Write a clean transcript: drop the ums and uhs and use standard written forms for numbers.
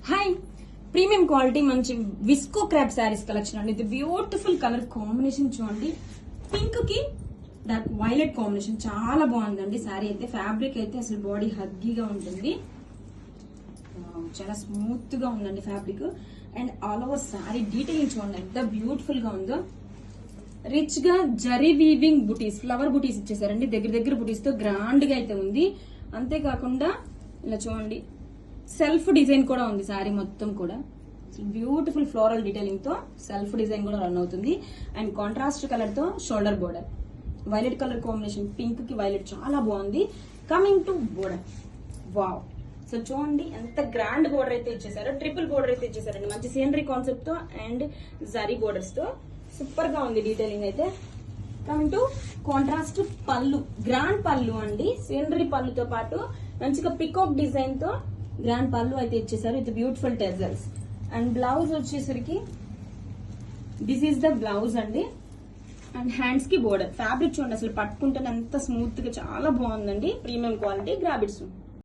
Hi, premium quality మంచి visco crop saris collection అండి. ఇది బ్యూటిఫుల్ కలర్ కాంబినేషన్ చూడండి. పింక్ కి డార్క్ వైలెట్ కాంబినేషన్ చాలా బాగుందండి. శారీ అయితే ఫ్యాబ్రిక్ అయితే అసలు బాడీ హగ్గీగా ఉంటుంది. చాలా స్మూత్ గా ఉందండి fabric. And all over sari detailing చూడండి ఎంత బ్యూటిఫుల్ గా ఉందో. రిచ్ గా జరీ వీవింగ్ బుటీస్, ఫ్లవర్ బుటీస్ ఇచ్చేసారండి. దగ్గర దగ్గర బుటీస్ తో గ్రాండ్ గా అయితే ఉంది. అంతేకాకుండా ఇలా చూడండి సెల్ఫ్ డిజైన్ కూడా ఉంది. శారీ మొత్తం కూడా బ్యూటిఫుల్ ఫ్లోరల్ డీటెయిలింగ్ తో సెల్ఫ్ డిజైన్ కూడా రన్ అవుతుంది. అండ్ కాంట్రాస్ట్ కలర్ తో shoulder border, violet colour combination, pink కి వైలెట్ చాలా బాగుంది. Coming to border, wow. So చూడండి ఎంత గ్రాండ్ బోర్డర్ అయితే ఇచ్చేసారో, ట్రిపుల్ బోర్డర్ అయితే ఇచ్చేసారండి. మంచి సీనరీ కాన్సెప్ట్ తో అండ్ జరీ బోర్డర్స్ తో సూపర్ గా ఉంది డీటెయిలింగ్ అయితే. కమింగ్ టు కాంట్రాస్ట్ పళ్ళు, గ్రాండ్ పళ్ళు అండి. సీనరీ పళ్ళుతో పాటు మంచిగా పికాక్ డిజైన్ తో గ్రాండ్ పళ్ళు అయితే ఇచ్చేసారు. ఇది బ్యూటిఫుల్ టెజల్స్. అండ్ బ్లౌజ్ వచ్చేసరికి దిస్ ఈస్ ద బ్లౌజ్ అండి. అండ్ హ్యాండ్స్ కి బోర్డర్. ఫ్యాబ్రిక్ చూడండి అసలు పట్టుకుంటే ఎంత స్మూత్ గా చాలా బాగుందండి. Premium quality. Grab it soon.